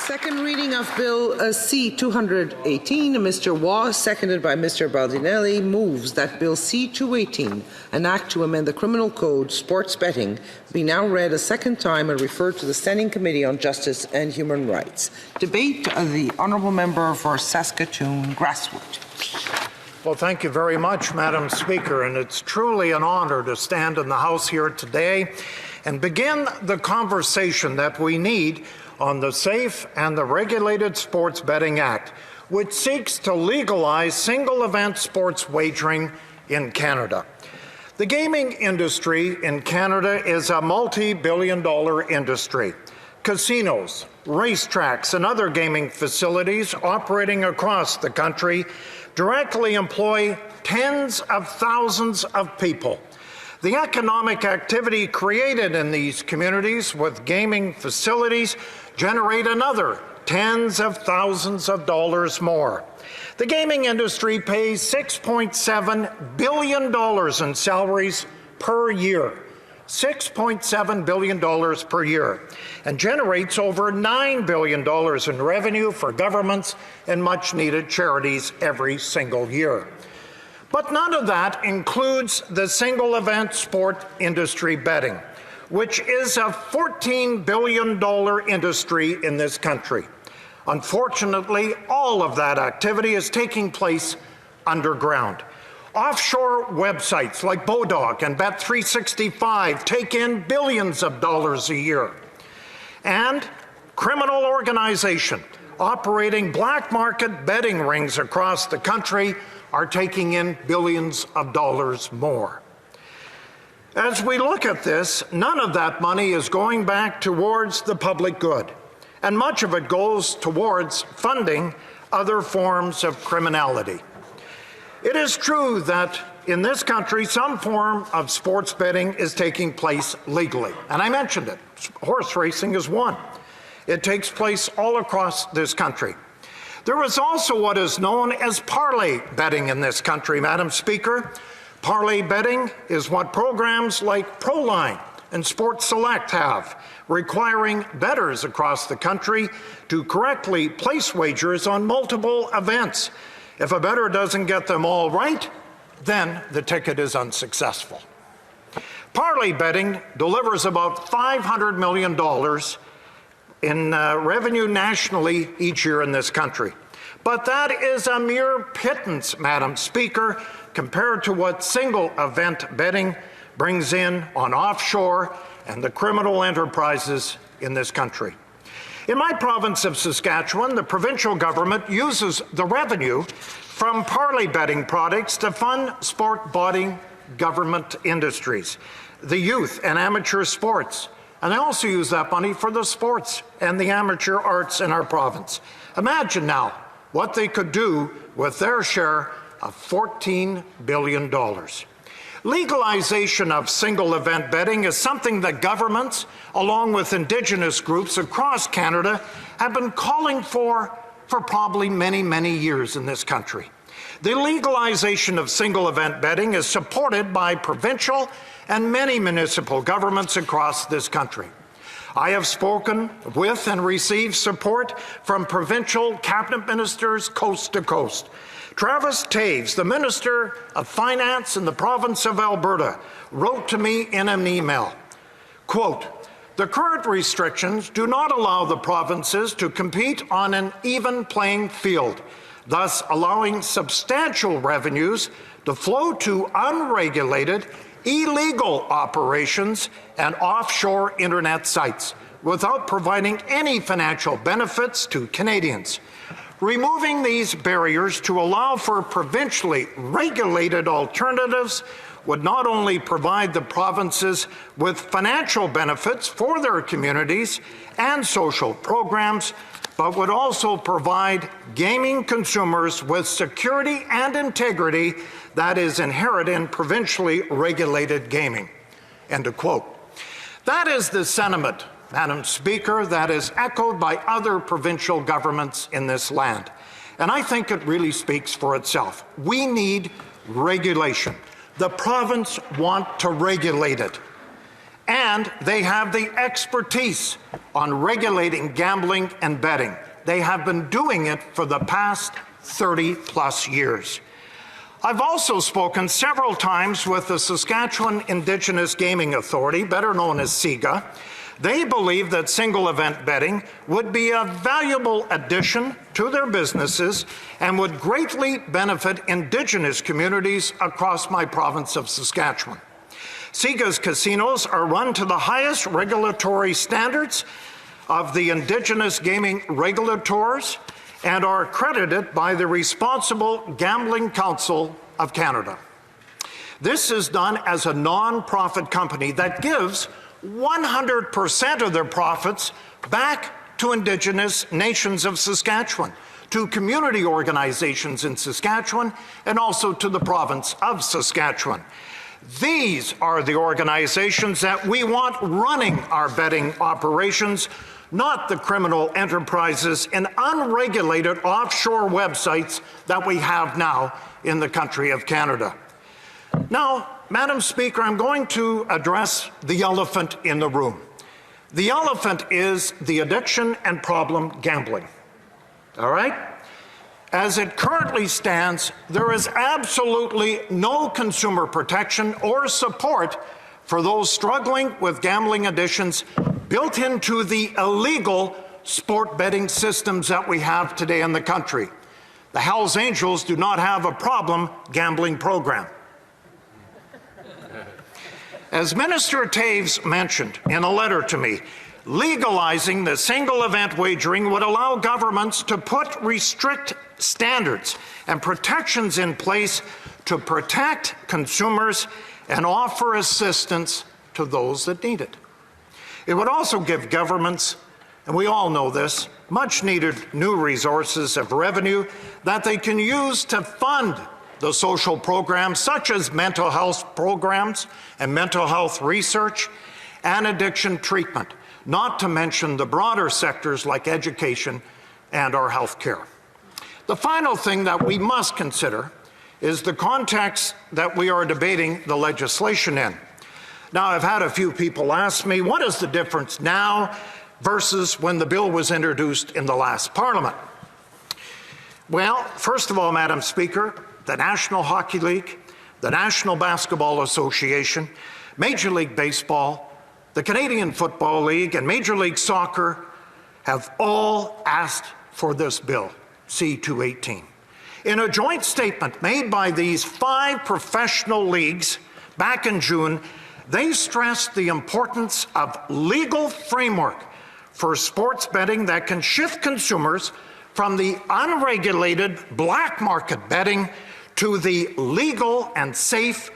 Second reading of Bill C-218. Mr. Waugh, seconded by Mr. Baldinelli, moves that Bill C-218, an act to amend the Criminal Code, sports betting, be now read a second time and referred to the Standing Committee on Justice and Human Rights. Debate of the Honourable Member for Saskatoon Grasswood. Well, thank you very much, Madam Speaker, and it's truly an honour to stand in the House here today and begin the conversation that we need on the Safe and the Regulated Sports Betting Act, which seeks to legalize single-event sports wagering in Canada. The gaming industry in Canada is a multi-billion-dollar industry. Casinos, racetracks, and other gaming facilities operating across the country directly employ tens of thousands of people. The economic activity created in these communities with gaming facilities generate another tens of thousands of dollars more. The gaming industry pays $6.7 billion in salaries per year. $6.7 billion per year, and generates over $9 billion in revenue for governments and much-needed charities every single year. But none of that includes the single-event sport industry betting, which is a $14 billion industry in this country. Unfortunately, all of that activity is taking place underground. Offshore websites like Bodog and Bet365 take in billions of dollars a year. And criminal organizations operating black market betting rings across the country are taking in billions of dollars more. As we look at this, none of that money is going back towards the public good, and much of it goes towards funding other forms of criminality. It is true that in this country, some form of sports betting is taking place legally. And I mentioned it. Horse racing is one. It takes place all across this country. There is also what is known as parlay betting in this country, Madam Speaker. Parlay betting is what programs like Proline and Sports Select have, requiring bettors across the country to correctly place wagers on multiple events. If a bettor doesn't get them all right, then the ticket is unsuccessful. Parlay betting delivers about $500 million in revenue nationally each year in this country. But that is a mere pittance, Madam Speaker, compared to what single event betting brings in on offshore and the criminal enterprises in this country. In my province of Saskatchewan, the provincial government uses the revenue from parlay betting products to fund sport betting government industries, the youth and amateur sports, and they also use that money for the sports and the amateur arts in our province. Imagine now what they could do with their share of $14 billion. Legalization of single-event betting is something that governments, along with Indigenous groups across Canada, have been calling for probably many, many years in this country. The legalization of single-event betting is supported by provincial and many municipal governments across this country. I have spoken with and received support from provincial cabinet ministers coast to coast. Travis Taves, the Minister of Finance in the province of Alberta, wrote to me in an email, quote, "The current restrictions do not allow the provinces to compete on an even playing field, thus allowing substantial revenues to flow to unregulated, illegal operations and offshore internet sites without providing any financial benefits to Canadians. Removing these barriers to allow for provincially regulated alternatives would not only provide the provinces with financial benefits for their communities and social programs, but would also provide gaming consumers with security and integrity that is inherent in provincially regulated gaming." End of quote. That is the sentiment, Madam Speaker, that is echoed by other provincial governments in this land. And I think it really speaks for itself. We need regulation. The province wants to regulate it. and they have the expertise on regulating gambling and betting. They have been doing it for the past 30+ years. I've also spoken several times with the Saskatchewan Indigenous Gaming Authority, better known as SIGA. They believe that single event betting would be a valuable addition to their businesses and would greatly benefit Indigenous communities across my province of Saskatchewan. SIGA's casinos are run to the highest regulatory standards of the Indigenous gaming regulators and are accredited by the Responsible Gambling Council of Canada. This is done as a non-profit company that gives 100% of their profits back to Indigenous nations of Saskatchewan, to community organizations in Saskatchewan, and also to the province of Saskatchewan. These are the organizations that we want running our betting operations, not the criminal enterprises and unregulated offshore websites that we have now in the country of Canada. Now, Madam Speaker, I'm going to address the elephant in the room. The elephant is the addiction and problem gambling. All right? As it currently stands, there is absolutely no consumer protection or support for those struggling with gambling addictions built into the illegal sport betting systems that we have today in the country. The Hells Angels do not have a problem gambling program. As Minister Taves mentioned in a letter to me, legalizing the single event wagering would allow governments to put restrict standards and protections in place to protect consumers and offer assistance to those that need it. It would also give governments, and we all know this, much needed new resources of revenue that they can use to fund the social programs such as mental health programs and mental health research and addiction treatment, not to mention the broader sectors like education and our health care. The final thing that we must consider is the context that we are debating the legislation in. Now, I've had a few people ask me, what is the difference now versus when the bill was introduced in the last Parliament? Well, first of all, Madam Speaker, the National Hockey League, the National Basketball Association, Major League Baseball, the Canadian Football League, and Major League Soccer have all asked for this bill, C-218. In a joint statement made by these 5 professional leagues back in June, they stressed the importance of legal framework for sports betting that can shift consumers from the unregulated black market betting to the legal and safe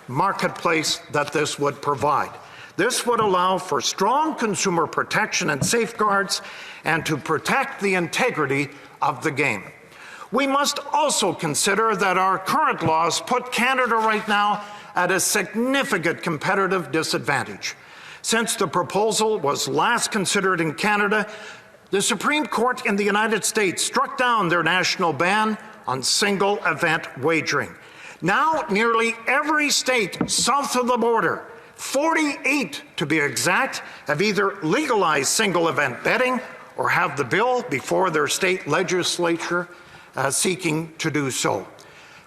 marketplace that this would provide. This would allow for strong consumer protection and safeguards and to protect the integrity of the game. We must also consider that our current laws put Canada right now at a significant competitive disadvantage. Since the proposal was last considered in Canada, the Supreme Court in the United States struck down their national ban on single event wagering. Now, nearly every state south of the border, 48 to be exact, have either legalized single event betting or have the bill before their state legislature seeking to do so.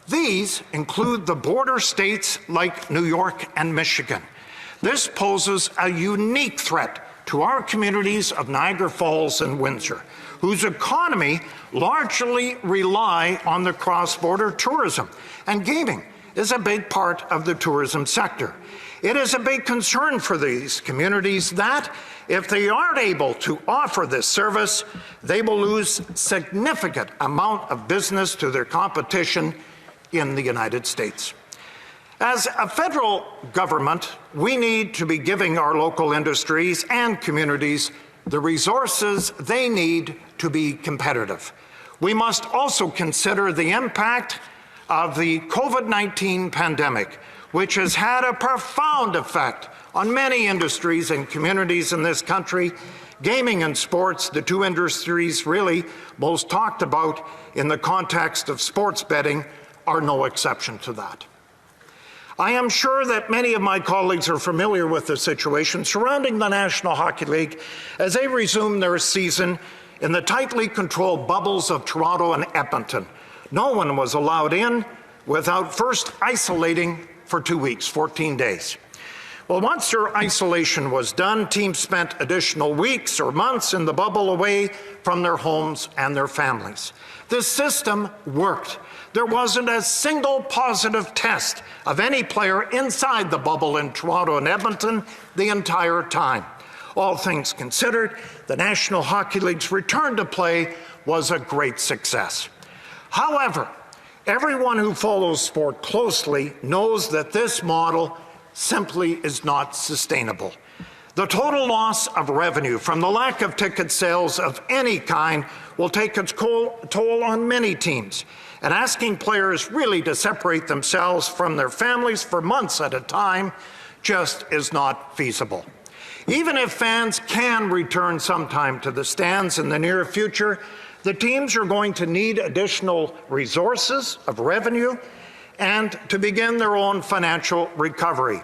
These include the border states like New York and Michigan. This poses a unique threat to our communities of Niagara Falls and Windsor, whose economy largely rely on the cross-border tourism, and gaming is a big part of the tourism sector. It is a big concern for these communities that, if they aren't able to offer this service, they will lose significant amount of business to their competition in the United States. As a federal government, we need to be giving our local industries and communities the resources they need to be competitive. We must also consider the impact of the COVID-19 pandemic, which has had a profound effect on many industries and communities in this country. Gaming and sports, the two industries really most talked about in the context of sports betting, are no exception to that. I am sure that many of my colleagues are familiar with the situation surrounding the National Hockey League as they resume their season in the tightly controlled bubbles of Toronto and Edmonton. No one was allowed in without first isolating for 2 weeks, 14 days. Well, once their isolation was done, teams spent additional weeks or months in the bubble away from their homes and their families. This system worked. There wasn't a single positive test of any player inside the bubble in Toronto and Edmonton the entire time. All things considered, the National Hockey League's return to play was a great success. However, everyone who follows sport closely knows that this model simply is not sustainable. The total loss of revenue from the lack of ticket sales of any kind will take its toll on many teams, and asking players really to separate themselves from their families for months at a time just is not feasible. Even if fans can return sometime to the stands in the near future, the teams are going to need additional resources of revenue and to begin their own financial recovery.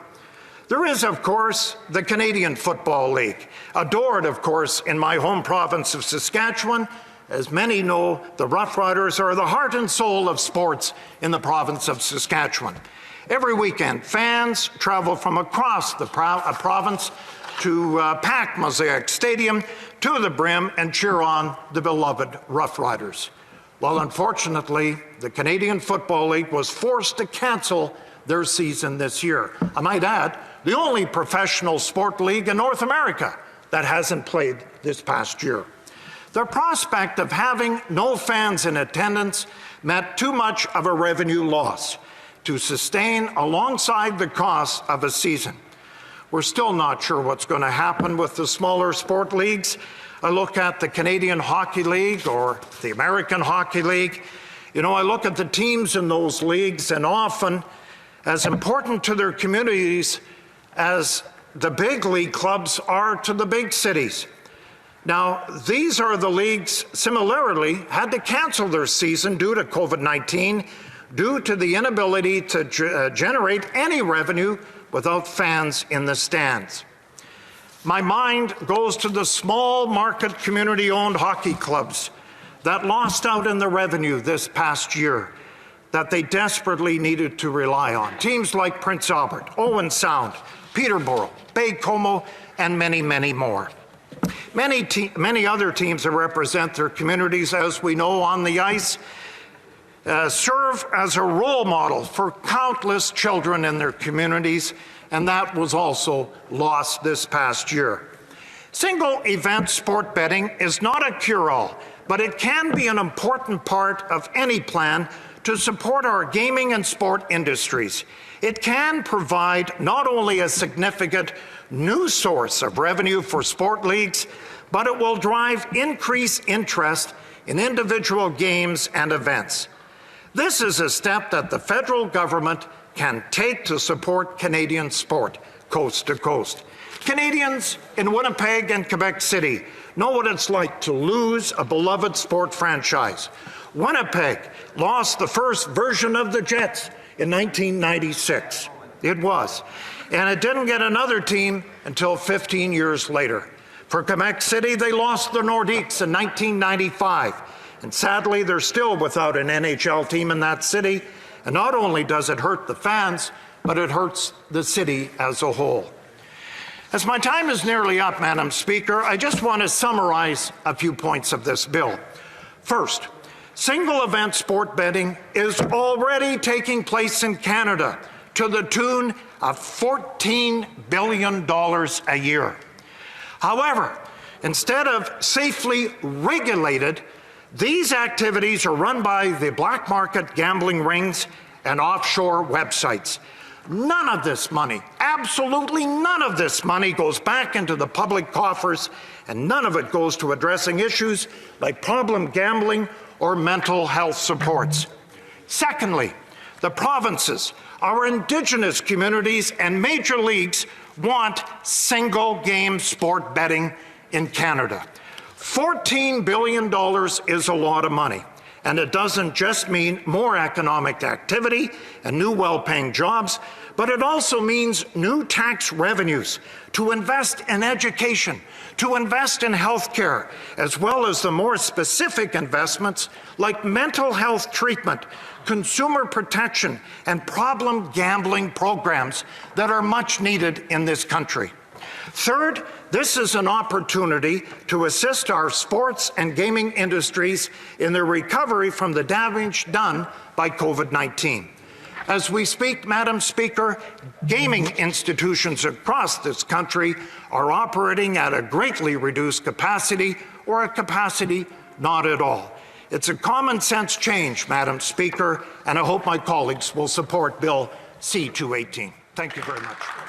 There is, of course, the Canadian Football League, adored, of course, in my home province of Saskatchewan. As many know, the Rough Riders are the heart and soul of sports in the province of Saskatchewan. Every weekend, fans travel from across the province to pack Mosaic Stadium to the brim and cheer on the beloved Rough Riders. Well, unfortunately, the Canadian Football League was forced to cancel their season this year. I might add, the only professional sport league in North America that hasn't played this past year. The prospect of having no fans in attendance meant too much of a revenue loss to sustain alongside the cost of a season. We're still not sure what's going to happen with the smaller sport leagues. I look at the Canadian Hockey League or the American Hockey League. You know, I look at the teams in those leagues, and often, as important to their communities as the big league clubs are to the big cities. Now, these are the leagues similarly had to cancel their season due to COVID-19, due to the inability to generate any revenue without fans in the stands. My mind goes to the small market community-owned hockey clubs that lost out in the revenue this past year that they desperately needed to rely on. Teams like Prince Albert, Owen Sound, Peterborough, Baie-Comeau, and many, many more. Many other teams that represent their communities, as we know, on the ice, serve as a role model for countless children in their communities, and that was also lost this past year. Single event sport betting is not a cure-all, but it can be an important part of any plan to support our gaming and sport industries. It can provide not only a significant new source of revenue for sport leagues, but it will drive increased interest in individual games and events. This is a step that the federal government can take to support Canadian sport coast to coast. Canadians in Winnipeg and Quebec City know what it's like to lose a beloved sport franchise. Winnipeg lost the first version of the Jets in 1996. It was. And it didn't get another team until 15 years later. For Quebec City, they lost the Nordiques in 1995. And sadly, they're still without an NHL team in that city. And not only does it hurt the fans, but it hurts the city as a whole. As my time is nearly up, Madam Speaker, I just want to summarize a few points of this bill. First, single event sport betting is already taking place in Canada to the tune of $14 billion a year. However, instead of safely regulated, these activities are run by the black market gambling rings and offshore websites. None of this money, absolutely none of this money, goes back into the public coffers, and none of it goes to addressing issues like problem gambling or mental health supports. Secondly, the provinces, our Indigenous communities, and major leagues want single-game sport betting in Canada. $14 billion is a lot of money, And it doesn't just mean more economic activity and new well-paying jobs, but it also means new tax revenues to invest in education, to invest in healthcare, as well as the more specific investments like mental health treatment, consumer protection, and problem gambling programs that are much needed in this country. Third, this is an opportunity to assist our sports and gaming industries in their recovery from the damage done by COVID-19. As we speak, Madam Speaker, gaming institutions across this country are operating at a greatly reduced capacity or a capacity not at all. It's a common sense change, Madam Speaker, and I hope my colleagues will support Bill C-218. Thank you very much.